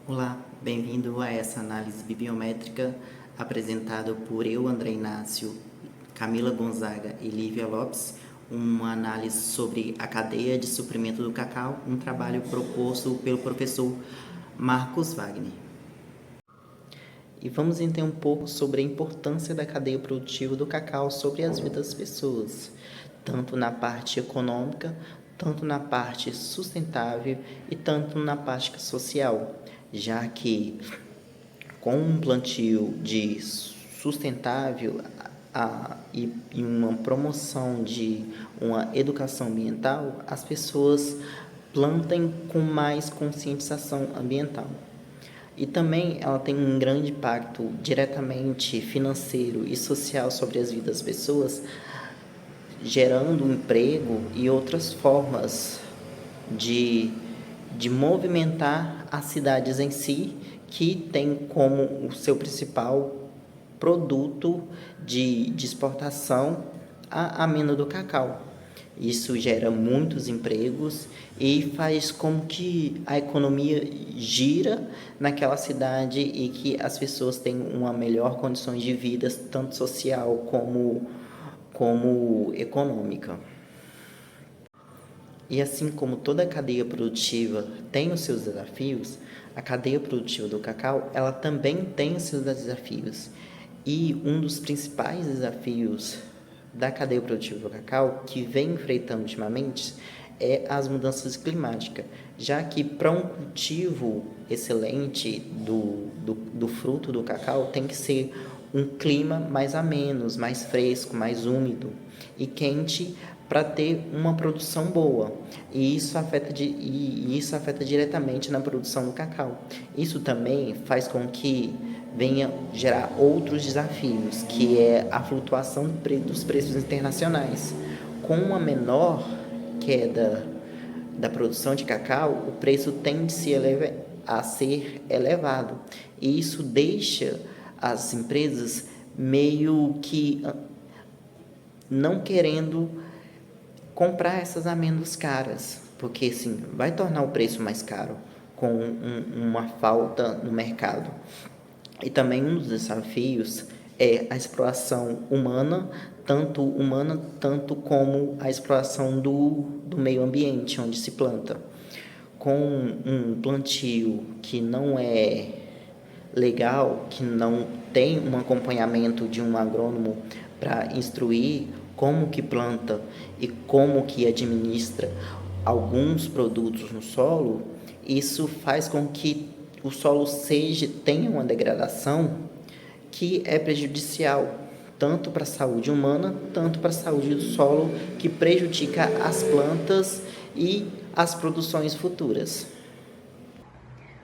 Olá, bem-vindo a essa análise bibliométrica apresentada por eu, André Inácio, Camila Gonzaga e Lívia Lopes, uma análise sobre a cadeia de suprimento do cacau, um trabalho proposto pelo professor Marcos Wagner. E vamos entender um pouco sobre a importância da cadeia produtiva do cacau sobre as vidas das pessoas, tanto na parte econômica, tanto na parte sustentável e tanto na parte social, já que com um plantio de sustentável e uma promoção de uma educação ambiental, as pessoas plantem com mais conscientização ambiental. E também ela tem um grande impacto diretamente financeiro e social sobre as vidas das pessoas, gerando emprego e outras formas de, de movimentar as cidades em si, que tem como o seu principal produto de exportação a amêndoa do cacau. Isso gera muitos empregos e faz com que a economia gira naquela cidade e que as pessoas tenham uma melhor condições de vida, tanto social como econômica. E assim como toda cadeia produtiva tem os seus desafios, a cadeia produtiva do cacau, ela também tem os seus desafios. E um dos principais desafios da cadeia produtiva do cacau, que vem enfrentando ultimamente, é as mudanças climáticas, já que para um cultivo excelente do fruto do cacau tem que ser um clima mais ameno, mais fresco, mais úmido e quente para ter uma produção boa. E isso afeta diretamente na produção do cacau. Isso também faz com que venha gerar outros desafios, que é a flutuação dos preços internacionais. Com uma menor queda da produção de cacau, o preço tende a ser elevado. E isso deixa as empresas meio que não querendo comprar essas amêndoas caras, porque assim, vai tornar o preço mais caro com uma falta no mercado. E também um dos desafios é a exploração humana, tanto como a exploração do meio ambiente onde se planta. Com um plantio que não é legal, que não tem um acompanhamento de um agrônomo para instruir como que planta e como que administra alguns produtos no solo, isso faz com que o solo tenha uma degradação que é prejudicial tanto para a saúde humana, tanto para a saúde do solo, que prejudica as plantas e as produções futuras.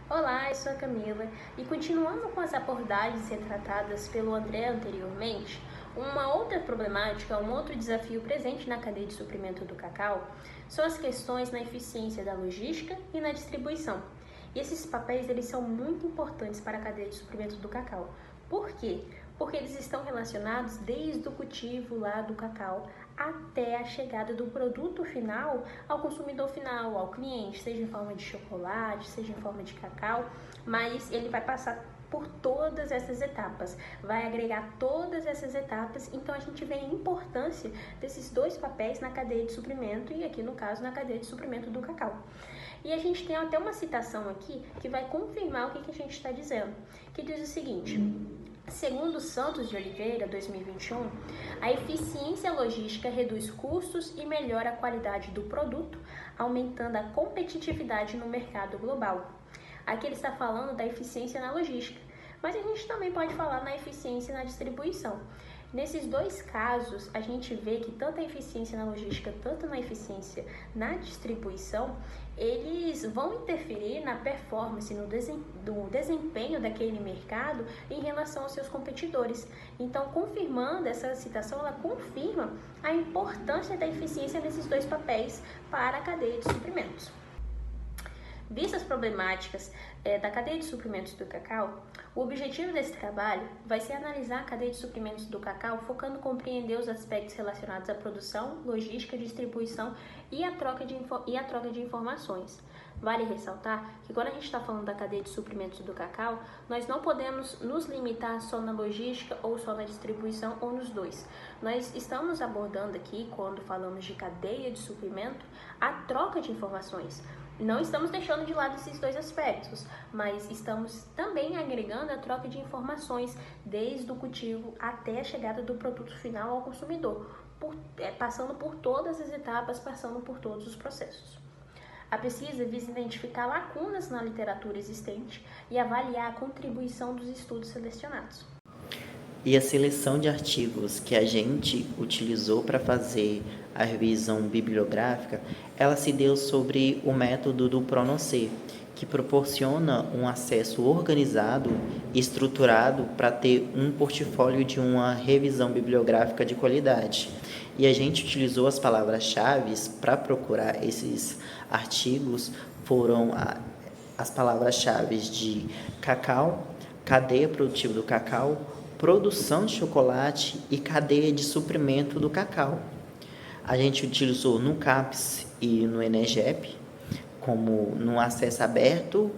Olá, eu sou a Camila e continuando com as abordagens retratadas pelo André anteriormente, uma outra problemática, um outro desafio presente na cadeia de suprimento do cacau são as questões na eficiência da logística e na distribuição. E esses papéis eles são muito importantes para a cadeia de suprimento do cacau. Por quê? Porque eles estão relacionados desde o cultivo lá do cacau até a chegada do produto final ao consumidor final, ao cliente, seja em forma de chocolate, seja em forma de cacau, mas ele vai passar por todas essas etapas, vai agregar todas essas etapas, então a gente vê a importância desses dois papéis na cadeia de suprimento e aqui no caso na cadeia de suprimento do cacau. E a gente tem até uma citação aqui que vai confirmar o que a gente está dizendo, que diz o seguinte: segundo Santos de Oliveira, 2021, a eficiência logística reduz custos e melhora a qualidade do produto, aumentando a competitividade no mercado global. Aqui ele está falando da eficiência na logística, mas a gente também pode falar na eficiência na distribuição. Nesses dois casos, a gente vê que tanto a eficiência na logística, tanto na eficiência na distribuição, eles vão interferir na performance, no desempenho daquele mercado em relação aos seus competidores. Então, confirmando essa citação, ela confirma a importância da eficiência nesses dois papéis para a cadeia de suprimentos. Vistas as problemáticas da cadeia de suprimentos do cacau, o objetivo desse trabalho vai ser analisar a cadeia de suprimentos do cacau, focando em compreender os aspectos relacionados à produção, logística, distribuição e a troca de informações. Vale ressaltar que quando a gente está falando da cadeia de suprimentos do cacau, nós não podemos nos limitar só na logística ou só na distribuição ou nos dois. Nós estamos abordando aqui, quando falamos de cadeia de suprimento, a troca de informações. Não estamos deixando de lado esses dois aspectos, mas estamos também agregando a troca de informações desde o cultivo até a chegada do produto final ao consumidor, passando por todas as etapas, passando por todos os processos. A pesquisa visa identificar lacunas na literatura existente e avaliar a contribuição dos estudos selecionados. E a seleção de artigos que a gente utilizou para fazer a revisão bibliográfica, ela se deu sobre o método do Pronosser, que proporciona um acesso organizado e estruturado para ter um portfólio de uma revisão bibliográfica de qualidade. E a gente utilizou as palavras-chave para procurar esses artigos, foram as palavras-chave de cacau, cadeia produtiva do cacau, produção de chocolate e cadeia de suprimento do cacau. A gente utilizou no CAPES e no ENEGEP, como no acesso aberto,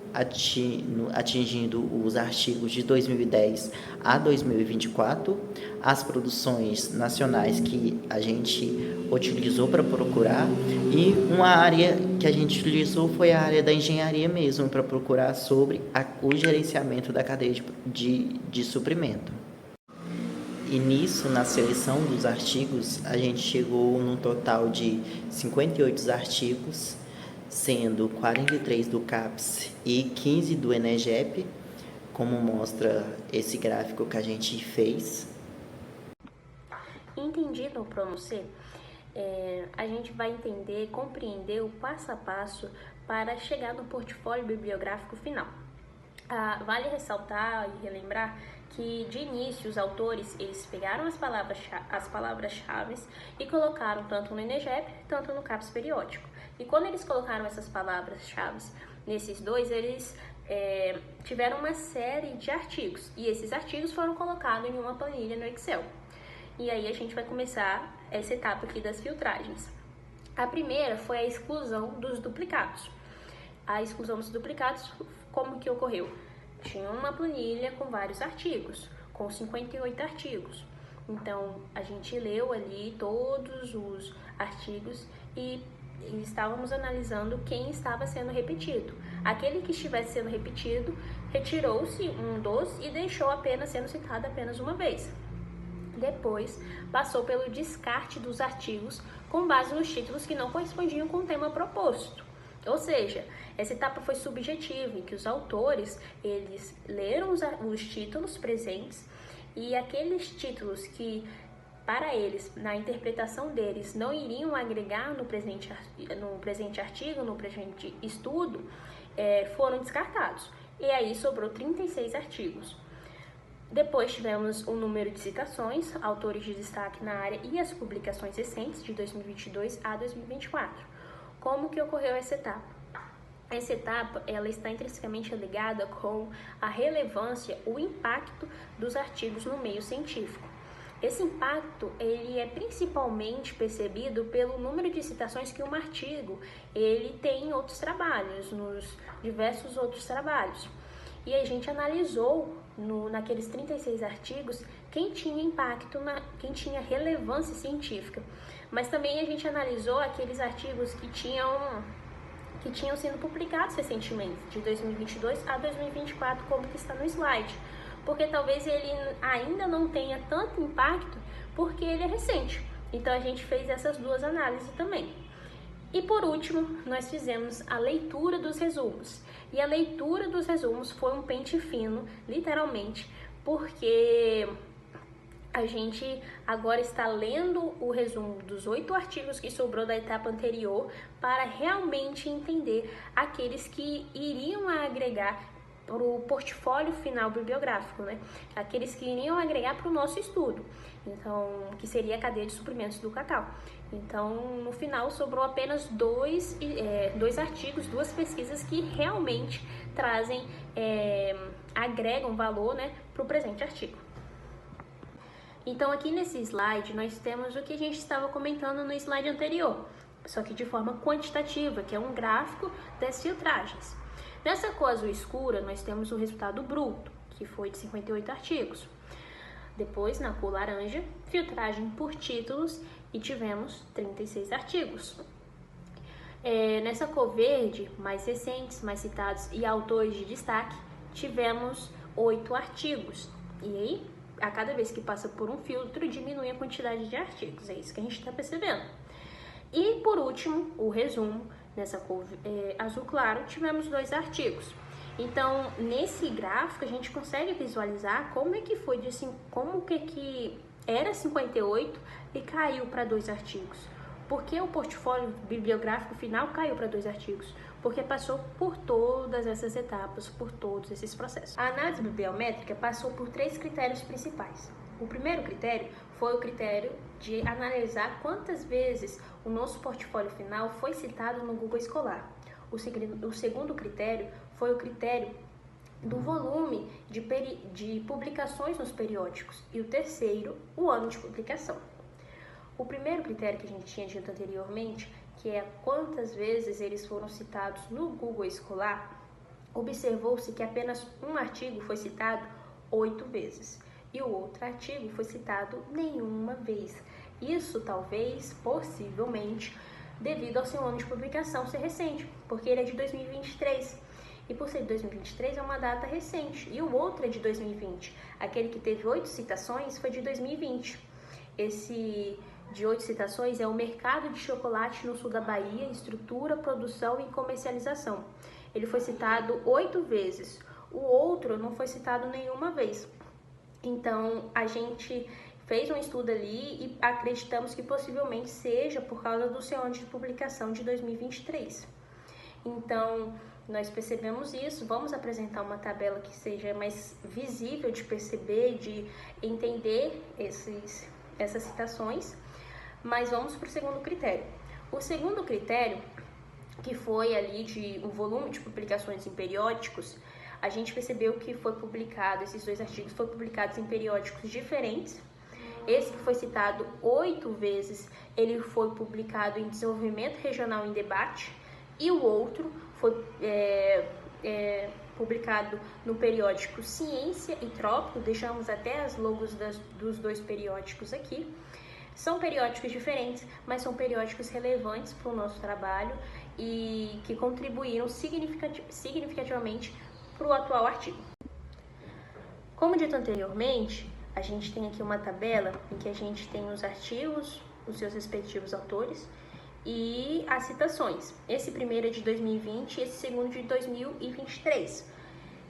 atingindo os artigos de 2010 a 2024, as produções nacionais que a gente utilizou para procurar, e uma área que a gente utilizou foi a área da engenharia mesmo, para procurar sobre o gerenciamento da cadeia de suprimento. E nisso, na seleção dos artigos, a gente chegou num total de 58 artigos, sendo 43 do CAPES e 15 do ENEGEP, como mostra esse gráfico que a gente fez. Entendido o Pronosser, a gente vai entender, compreender o passo a passo para chegar no portfólio bibliográfico final. Vale ressaltar e relembrar que, de início, os autores eles pegaram as palavras-chave e colocaram tanto no ENEGEP, tanto no CAPES periódico. E quando eles colocaram essas palavras-chave nesses dois, eles tiveram uma série de artigos. E esses artigos foram colocados em uma planilha no Excel. E aí a gente vai começar essa etapa aqui das filtragens. A primeira foi a exclusão dos duplicados. A exclusão dos duplicados, como que ocorreu? Tinha uma planilha com vários artigos, com 58 artigos. Então, a gente leu ali todos os artigos e estávamos analisando quem estava sendo repetido. Aquele que estivesse sendo repetido, retirou-se um dos e deixou apenas sendo citado apenas uma vez. Depois, passou pelo descarte dos artigos com base nos títulos que não correspondiam com o tema proposto. Ou seja, essa etapa foi subjetiva, em que os autores, eles leram os títulos presentes e aqueles títulos que, para eles, na interpretação deles, não iriam agregar no presente artigo, no presente estudo, foram descartados. E aí sobrou 36 artigos. Depois tivemos o número de citações, autores de destaque na área e as publicações recentes de 2022 a 2024. Como que ocorreu essa etapa? Essa etapa ela está intrinsecamente ligada com a relevância, o impacto dos artigos no meio científico. Esse impacto ele é principalmente percebido pelo número de citações que um artigo ele tem em outros trabalhos, nos diversos outros trabalhos. E a gente analisou naqueles 36 artigos quem tinha impacto, quem tinha relevância científica. Mas também a gente analisou aqueles artigos que tinham sido publicados recentemente, de 2022 a 2024, como que está no slide. Porque talvez ele ainda não tenha tanto impacto porque ele é recente. Então a gente fez essas duas análises também. E por último, nós fizemos a leitura dos resumos. E a leitura dos resumos foi um pente fino, literalmente, porque a gente agora está lendo o resumo dos 8 artigos que sobrou da etapa anterior para realmente entender aqueles que iriam agregar para o portfólio final bibliográfico, né? Aqueles que iriam agregar para o nosso estudo, então, que seria a cadeia de suprimentos do cacau. Então, no final, sobrou apenas dois artigos, 2 pesquisas que realmente trazem, agregam valor, né, para o presente artigo. Então, aqui nesse slide, nós temos o que a gente estava comentando no slide anterior, só que de forma quantitativa, que é um gráfico das filtragens. Nessa cor azul escura, nós temos o resultado bruto, que foi de 58 artigos. Depois, na cor laranja, filtragem por títulos e tivemos 36 artigos. Nessa cor verde, mais recentes, mais citados e autores de destaque, tivemos 8 artigos. E aí, a cada vez que passa por um filtro, diminui a quantidade de artigos. É isso que a gente está percebendo. E, por último, o resumo. Nessa cor azul claro, tivemos 2 artigos. Então, nesse gráfico, a gente consegue visualizar como é que foi, como que era 58 e caiu para 2 artigos. Por que o portfólio bibliográfico final caiu para 2 artigos? Porque passou por todas essas etapas, por todos esses processos. A análise bibliométrica passou por 3 critérios principais. O primeiro critério foi o critério de analisar quantas vezes o nosso portfólio final foi citado no Google Escolar. O segundo critério foi o critério do volume de publicações nos periódicos. E o terceiro, o ano de publicação. O primeiro critério que a gente tinha dito anteriormente, que é quantas vezes eles foram citados no Google Escolar, observou-se que apenas um artigo foi citado 8 vezes e o outro artigo foi citado nenhuma vez. Isso talvez, possivelmente, devido ao seu ano de publicação ser recente, porque ele é de 2023. E por ser de 2023 é uma data recente. E o outro é de 2020. Aquele que teve 8 citações foi de 2020. Esse de 8 citações é o mercado de chocolate no sul da Bahia, estrutura, produção e comercialização. Ele foi citado 8 vezes. O outro não foi citado nenhuma vez. Então, a gente fez um estudo ali e acreditamos que possivelmente seja por causa do seu ano de publicação de 2023. Então, nós percebemos isso, vamos apresentar uma tabela que seja mais visível de perceber, de entender essas citações, mas vamos para o segundo critério. O segundo critério, que foi ali de um volume de publicações em periódicos, a gente percebeu que foi publicado, esses 2 artigos foram publicados em periódicos diferentes. Esse que foi citado 8 vezes, ele foi publicado em Desenvolvimento Regional em Debate, e o outro foi publicado no periódico Ciência e Trópico. Deixamos até as logos dos 2 periódicos aqui. São periódicos diferentes, mas são periódicos relevantes para o nosso trabalho e que contribuíram significativamente para o atual artigo. Como dito anteriormente, a gente tem aqui uma tabela em que a gente tem os artigos, os seus respectivos autores e as citações. Esse primeiro é de 2020 e esse segundo de 2023.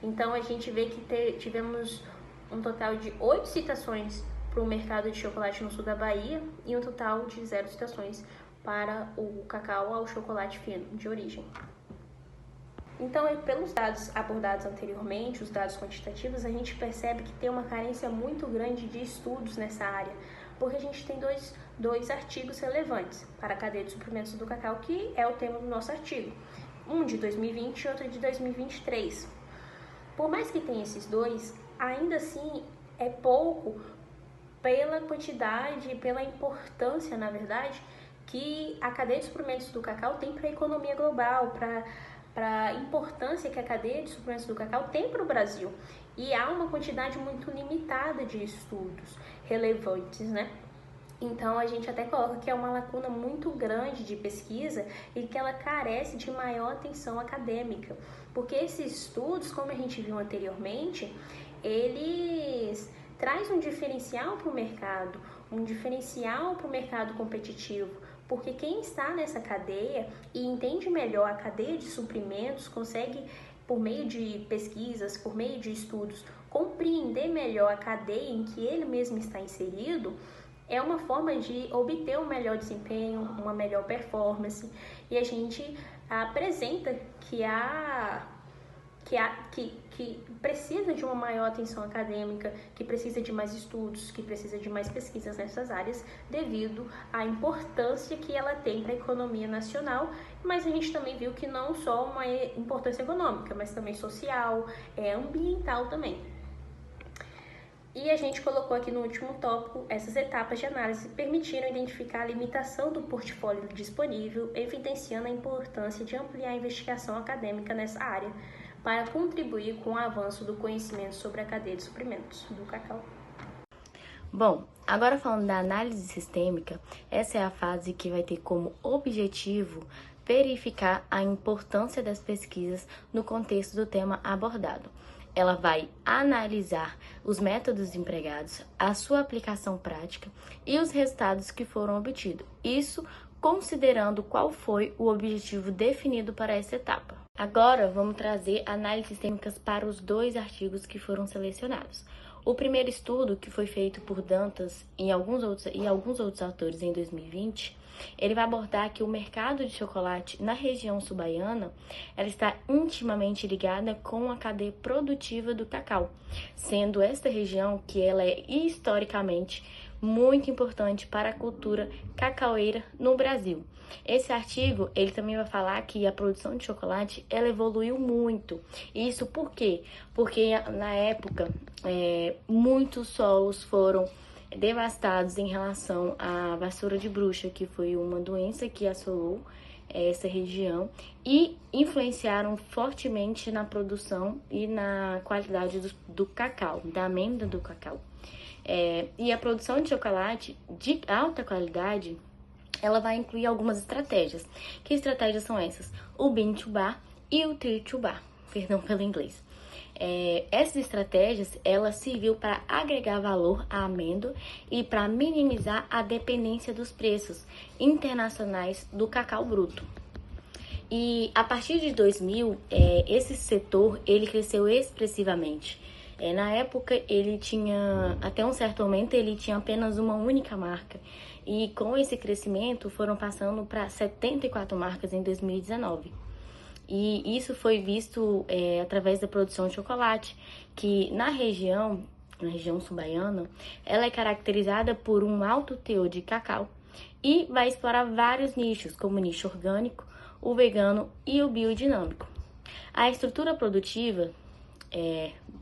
Então, a gente vê que tivemos um total de 8 citações para o mercado de chocolate no sul da Bahia e um total de 0 citações para o cacau ao chocolate fino de origem. Então, pelos dados abordados anteriormente, os dados quantitativos, a gente percebe que tem uma carência muito grande de estudos nessa área, porque a gente tem dois artigos relevantes para a cadeia de suprimentos do cacau, que é o tema do nosso artigo, um de 2020 e outro de 2023. Por mais que tenha esses 2, ainda assim é pouco pela quantidade e pela importância, na verdade, que a cadeia de suprimentos do cacau tem para a economia global, para a importância que a cadeia de suprimentos do cacau tem para o Brasil. E há uma quantidade muito limitada de estudos relevantes, né? Então, a gente até coloca que é uma lacuna muito grande de pesquisa e que ela carece de maior atenção acadêmica. Porque esses estudos, como a gente viu anteriormente, eles trazem um diferencial para o mercado, competitivo. Porque quem está nessa cadeia e entende melhor a cadeia de suprimentos, consegue, por meio de pesquisas, por meio de estudos, compreender melhor a cadeia em que ele mesmo está inserido, é uma forma de obter um melhor desempenho, uma melhor performance. E a gente apresenta que precisa de uma maior atenção acadêmica, que precisa de mais estudos, que precisa de mais pesquisas nessas áreas, devido à importância que ela tem para a economia nacional. Mas a gente também viu que não só uma importância econômica, mas também social, ambiental também. E a gente colocou aqui no último tópico essas etapas de análise que permitiram identificar a limitação do portfólio disponível, evidenciando a importância de ampliar a investigação acadêmica nessa área para contribuir com o avanço do conhecimento sobre a cadeia de suprimentos do cacau. Bom, agora falando da análise sistêmica, essa é a fase que vai ter como objetivo verificar a importância das pesquisas no contexto do tema abordado. Ela vai analisar os métodos empregados, a sua aplicação prática e os resultados que foram obtidos. Isso considerando qual foi o objetivo definido para essa etapa. Agora vamos trazer análises sistêmicas para os 2 artigos que foram selecionados. O primeiro estudo, que foi feito por Dantas e alguns outros autores em 2020, ele vai abordar que o mercado de chocolate na região sul-baiana ela está intimamente ligada com a cadeia produtiva do cacau, sendo esta região que ela é historicamente muito importante para a cultura cacaueira no Brasil. Esse artigo, ele também vai falar que a produção de chocolate, ela evoluiu muito. Isso por quê? Porque na época, muitos solos foram devastados em relação à vassoura de bruxa, que foi uma doença que assolou essa região e influenciaram fortemente na produção e na qualidade do cacau, da amêndoa do cacau. E a produção de chocolate de alta qualidade, ela vai incluir algumas estratégias. Que estratégias são essas? O bean to bar e o tree to bar, perdão pelo inglês. Essas estratégias, ela serviu para agregar valor à amêndoa e para minimizar a dependência dos preços internacionais do cacau bruto. E a partir de 2000, esse setor ele cresceu expressivamente. Na época, ele tinha, até um certo momento, ele tinha apenas uma única marca. E com esse crescimento, foram passando para 74 marcas em 2019. E isso foi visto através da produção de chocolate, que na região sul-baiana, ela é caracterizada por um alto teor de cacau e vai explorar vários nichos, como o nicho orgânico, o vegano e o biodinâmico. A estrutura produtiva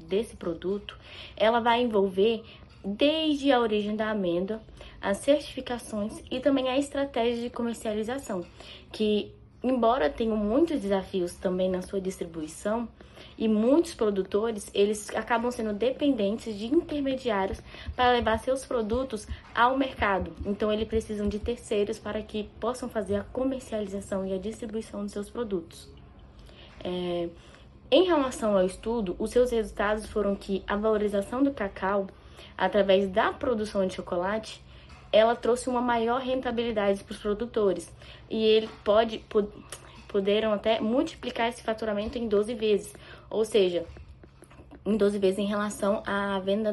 desse produto, ela vai envolver desde a origem da amêndoa, as certificações e também a estratégia de comercialização, que embora tenham muitos desafios também na sua distribuição, e muitos produtores, eles acabam sendo dependentes de intermediários para levar seus produtos ao mercado. Então, eles precisam de terceiros para que possam fazer a comercialização e a distribuição dos seus produtos. Em relação ao estudo, os seus resultados foram que a valorização do cacau, através da produção de chocolate, ela trouxe uma maior rentabilidade para os produtores. E ele poderam até multiplicar esse faturamento em 12 vezes. Ou seja, em 12 vezes em relação à venda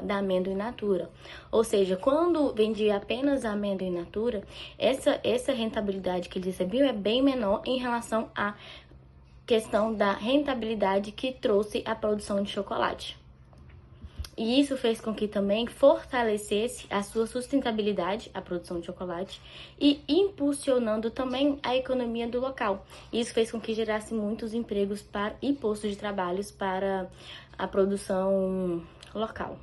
da amêndoa in natura. Ou seja, quando vendia apenas a amêndoa in natura, essa rentabilidade que eles recebiam é bem menor em relação à questão da rentabilidade que trouxe a produção de chocolate. E isso fez com que também fortalecesse a sua sustentabilidade, a produção de chocolate, e impulsionando também a economia do local. Isso fez com que gerasse muitos empregos e postos de trabalho para a produção local.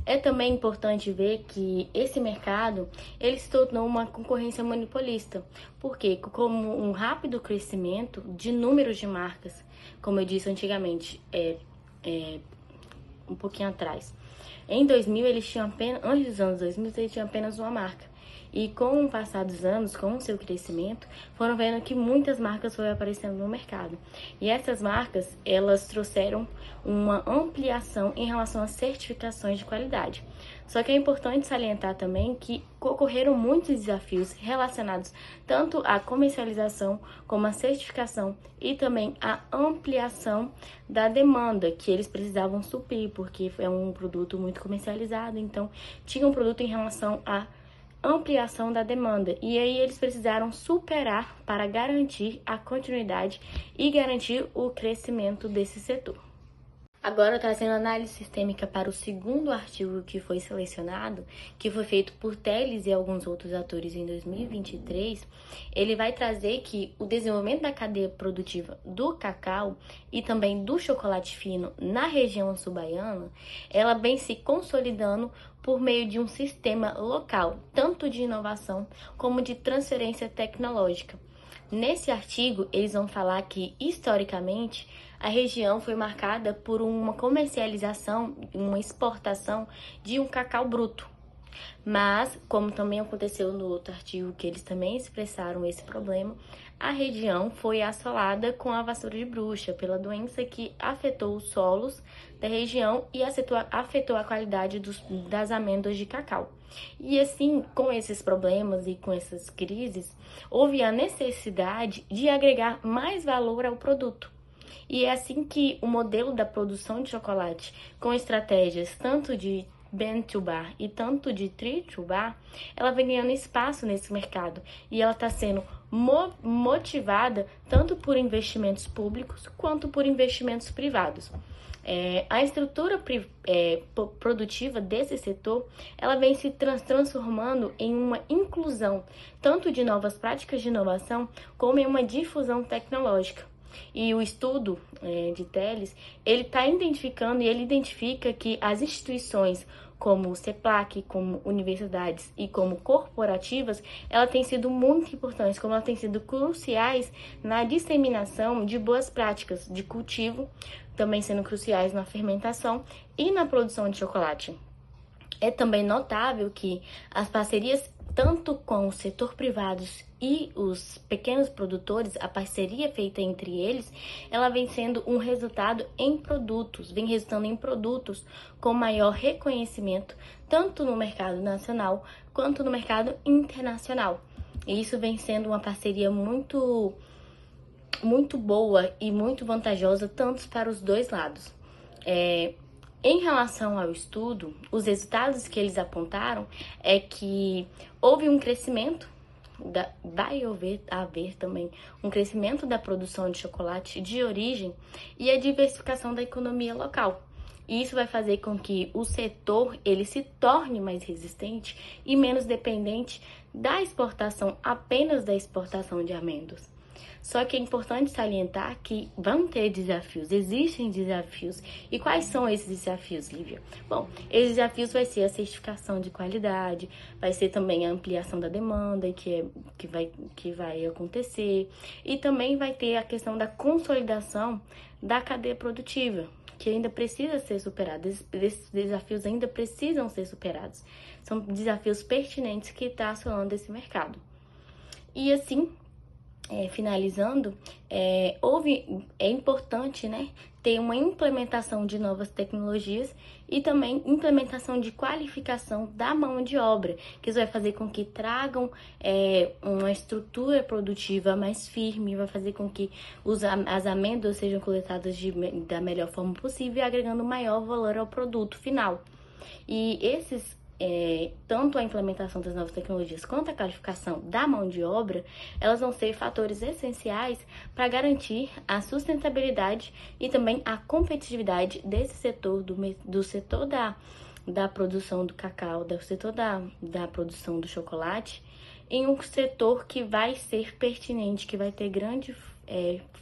É também importante ver que esse mercado ele se tornou uma concorrência monopolista, porque como um rápido crescimento de números de marcas, como eu disse antigamente, um pouquinho atrás. Em 2000, antes dos anos 2000, eles tinham apenas uma marca. E com o passar dos anos, com o seu crescimento, foram vendo que muitas marcas foram aparecendo no mercado. E essas marcas, elas trouxeram uma ampliação em relação às certificações de qualidade. Só que é importante salientar também que ocorreram muitos desafios relacionados tanto à comercialização como à certificação e também à ampliação da demanda que eles precisavam suprir, porque é um produto muito comercializado, então tinha um produto em relação à ampliação da demanda, e aí eles precisaram superar para garantir a continuidade e garantir o crescimento desse setor. Agora, trazendo análise sistêmica para o segundo artigo que foi selecionado, que foi feito por Telles e alguns outros atores em 2023, ele vai trazer que o desenvolvimento da cadeia produtiva do cacau e também do chocolate fino na região sul-baiana, ela vem se consolidando por meio de um sistema local, tanto de inovação como de transferência tecnológica. Nesse artigo, eles vão falar que, historicamente, a região foi marcada por uma comercialização, uma exportação de um cacau bruto. Mas, como também aconteceu no outro artigo, que eles também expressaram esse problema, a região foi assolada com a vassoura de bruxa, pela doença que afetou os solos da região e afetou a qualidade das amêndoas de cacau. E assim, com esses problemas e com essas crises, houve a necessidade de agregar mais valor ao produto. E é assim que o modelo da produção de chocolate, com estratégias tanto de Bean to Bar e tanto de Tree to Bar, ela vem ganhando espaço nesse mercado e ela está sendo motivada tanto por investimentos públicos quanto por investimentos privados. A estrutura produtiva desse setor, ela vem se transformando em uma inclusão tanto de novas práticas de inovação como em uma difusão tecnológica. E o estudo de Telles, ele está identificando e ele identifica que as instituições como o CEPLAC, como universidades e como corporativas, elas têm sido muito importantes, como elas têm sido cruciais na disseminação de boas práticas de cultivo, também sendo cruciais na fermentação e na produção de chocolate. É também notável que as parcerias tanto com o setor privado e os pequenos produtores, a parceria feita entre eles, ela vem sendo um resultado em produtos, vem resultando em produtos com maior reconhecimento, tanto no mercado nacional quanto no mercado internacional. E isso vem sendo uma parceria muito boa e muito vantajosa, tanto para os dois lados. Em relação ao estudo, os resultados que eles apontaram é que houve um crescimento, vai haver também um crescimento da produção de chocolate de origem e a diversificação da economia local. E isso vai fazer com que o setor ele se torne mais resistente e menos dependente da exportação, apenas da exportação de amêndoas. Só que é importante salientar que vão ter desafios, existem desafios. E quais são esses desafios, Lívia? Bom, esses desafios vai ser a certificação de qualidade, vai ser também a ampliação da demanda que vai acontecer, e também vai ter a questão da consolidação da cadeia produtiva, que ainda precisa ser superada. Esses desafios ainda precisam ser superados. São desafios pertinentes que estão assolando esse mercado. E assim, finalizando, é importante, ter uma implementação de novas tecnologias e também implementação de qualificação da mão de obra, que isso vai fazer com que tragam uma estrutura produtiva mais firme, vai fazer com que as amêndoas sejam coletadas da melhor forma possível, agregando maior valor ao produto final. E tanto a implementação das novas tecnologias quanto a qualificação da mão de obra, elas vão ser fatores essenciais para garantir a sustentabilidade e também a competitividade desse setor, do setor da produção do cacau, do setor da produção do chocolate, em um setor que vai ser pertinente, que vai ter grande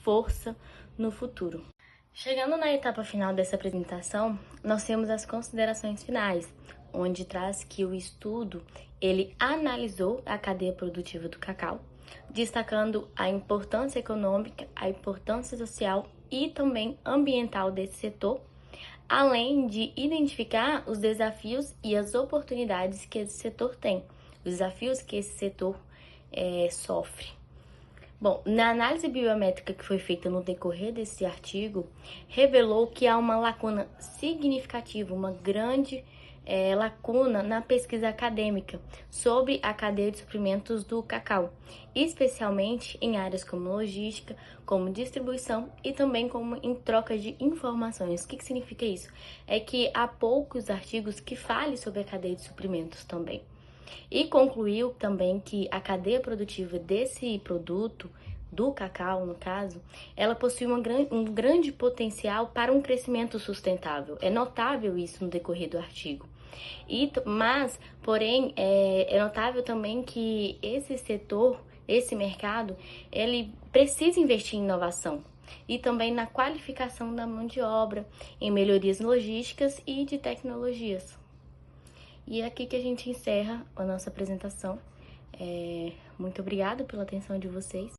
força no futuro. Chegando na etapa final dessa apresentação, nós temos as considerações finais, onde traz que o estudo ele analisou a cadeia produtiva do cacau, destacando a importância econômica, a importância social e também ambiental desse setor, além de identificar os desafios e as oportunidades que esse setor tem, os desafios que esse setor sofre. Bom, na análise biométrica que foi feita no decorrer desse artigo, revelou que há uma lacuna significativa, uma grande lacuna na pesquisa acadêmica sobre a cadeia de suprimentos do cacau, especialmente em áreas como logística, como distribuição e também como em troca de informações. O que significa isso? É que há poucos artigos que falem sobre a cadeia de suprimentos também. E concluiu também que a cadeia produtiva desse produto do cacau, no caso, ela possui um grande potencial para um crescimento sustentável. É notável isso no decorrer do artigo. Porém, é notável também que esse setor, esse mercado, ele precisa investir em inovação e também na qualificação da mão de obra, em melhorias logísticas e de tecnologias. E é aqui que a gente encerra a nossa apresentação. Muito obrigada pela atenção de vocês